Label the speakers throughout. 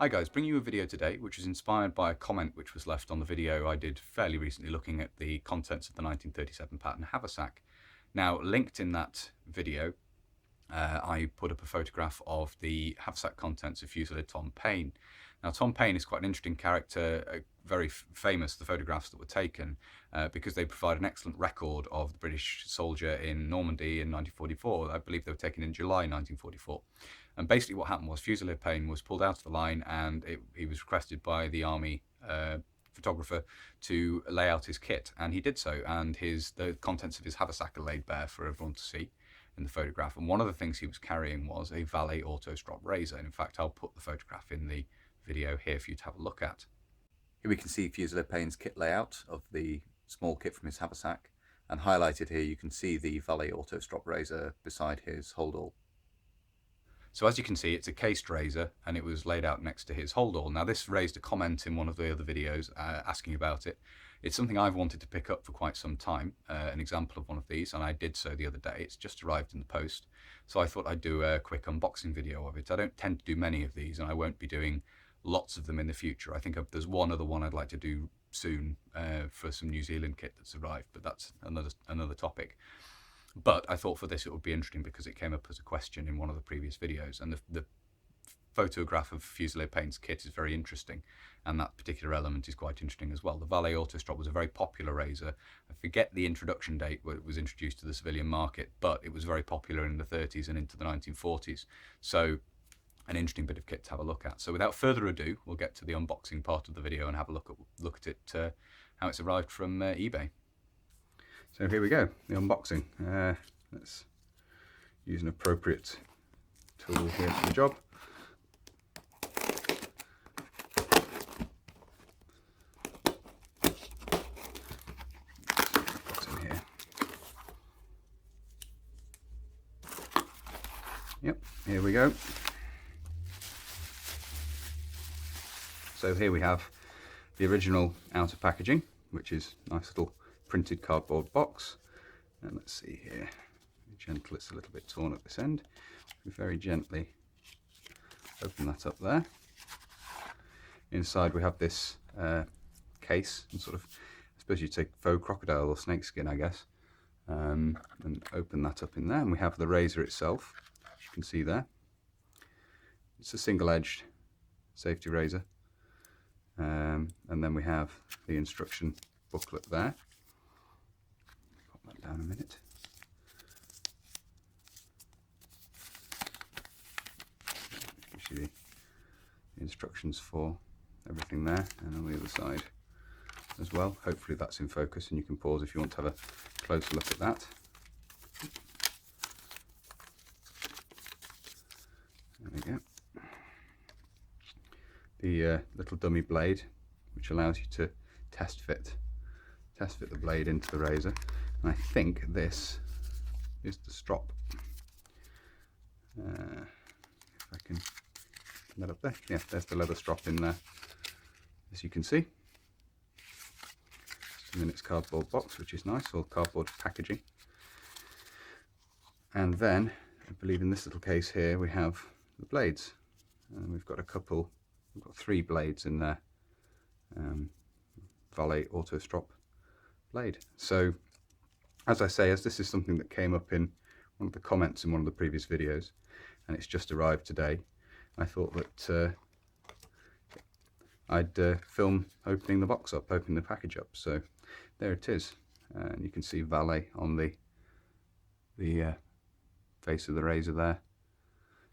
Speaker 1: Hi guys, bringing you a video today which was inspired by a comment which was left on the video I did fairly recently looking at the contents of the 1937 pattern haversack. Now, linked in that video, I put up a photograph of the haversack contents of Fusilier Tom Paine. Now, Tom Paine is quite an interesting character, very famous, the photographs that were taken, because they provide an excellent record of the British soldier in Normandy in 1944. I believe they were taken in July 1944. And basically what happened was Fusilier Paine was pulled out of the line, and he was requested by the army photographer to lay out his kit, and he did so, and the contents of his haversack are laid bare for everyone to see in the photograph. And one of the things he was carrying was a Valet Autostrop razor, and in fact I'll put the photograph in the video here for you to have a look at. Here we can see Fusilier Paine's kit layout of the small kit from his haversack, and highlighted here you can see the Valet Autostrop razor beside his holdall. So as you can see, it's a cased razor, and it was laid out next to his holdall. Now, this raised a comment in one of the other videos asking about it. It's something I've wanted to pick up for quite some time, an example of one of these, and I did so the other day. It's just arrived in the post, so I thought I'd do a quick unboxing video of it. I don't tend to do many of these, and I won't be doing lots of them in the future. I think there's one other one I'd like to do soon for some New Zealand kit that's arrived, but that's another topic. But I thought for this it would be interesting because it came up as a question in one of the previous videos, and the photograph of Fusilier Paine's kit is very interesting, and that particular element is quite interesting as well. The Valet Autostrop was a very popular razor. I forget the introduction date where it was introduced to the civilian market, but it was very popular in the 30s and into the 1940s. So an interesting bit of kit to have a look at. So without further ado, we'll get to the unboxing part of the video and have a look at it, how it's arrived from eBay. So here we go, the unboxing. Let's use an appropriate tool here for the job. What's in here? Yep, here we go. So here we have the original outer packaging, which is a nice little printed cardboard box. And let's see here, be gentle, it's a little bit torn at this end. We very gently open that up there. Inside we have this case, and sort of, I suppose you'd say faux crocodile or snake skin, I guess, and open that up in there, and we have the razor itself, as you can see there. It's a single-edged safety razor, and then we have the instruction booklet there. Pop that down a minute. Gives you the instructions for everything there, and on the other side as well. Hopefully that's in focus, and you can pause if you want to have a closer look at that. There we go. The little dummy blade, which allows you to test fit the blade into the razor, and I think this is the strop. If I can put that up there, yeah, there's the leather strop in there, as you can see. It's in its cardboard box, which is nice, or cardboard packaging. And then, I believe in this little case here, we have the blades, and we've got three blades in there. Valet Autostrop blade. So, as I say, as this is something that came up in one of the comments in one of the previous videos, and it's just arrived today, I thought that I'd film opening the box up, opening the package up. So there it is, and you can see Valet on the face of the razor there.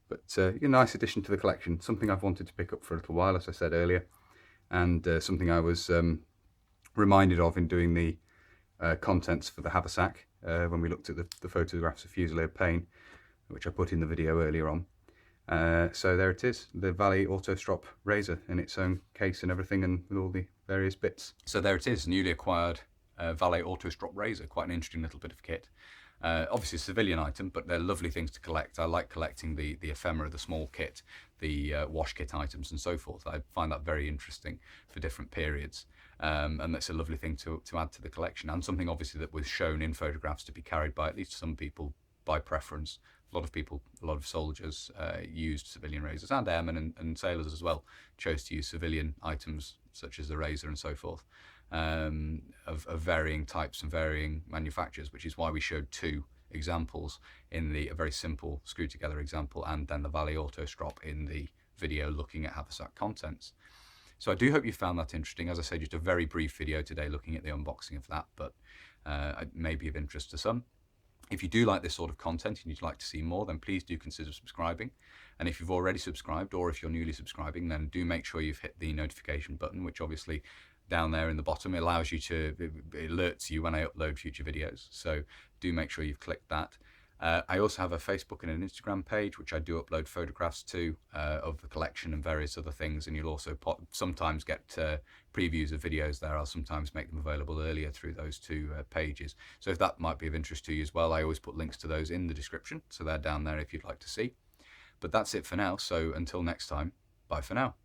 Speaker 1: But a nice addition to the collection, something I've wanted to pick up for a little while, as I said earlier, and something I was reminded of in doing the contents for the haversack when we looked at the photographs of Fusilier Paine, which I put in the video earlier on. So there it is, the Valet Autostrop razor in its own case and everything, and with all the various bits. So there it is, newly acquired Valet Autostrop razor, quite an interesting little bit of kit. Obviously a civilian item, but they're lovely things to collect. I like collecting the ephemera, the small kit, the wash kit items and so forth. I find that very interesting for different periods, and that's a lovely thing to add to the collection, and something obviously that was shown in photographs to be carried by at least some people by preference A lot of people, a lot of soldiers used civilian razors, and airmen and sailors as well chose to use civilian items such as the razor and so forth, of varying types and varying manufacturers, which is why we showed two examples in a very simple screw together example, and then the Valet Autostrop in the video looking at haversack contents. So I do hope you found that interesting. As I say, just a very brief video today looking at the unboxing of that, but it may be of interest to some. If you do like this sort of content and you'd like to see more, then please do consider subscribing. And if you've already subscribed, or if you're newly subscribing, then do make sure you've hit the notification button, which obviously down there in the bottom, it allows you to, it alerts you when I upload future videos. So do make sure you've clicked that. I also have a Facebook and an Instagram page, which I do upload photographs to of the collection and various other things, and you'll also sometimes get previews of videos there. I'll sometimes make them available earlier through those two pages. So if that might be of interest to you as well, I always put links to those in the description, so they're down there if you'd like to see. But that's it for now, so until next time, bye for now.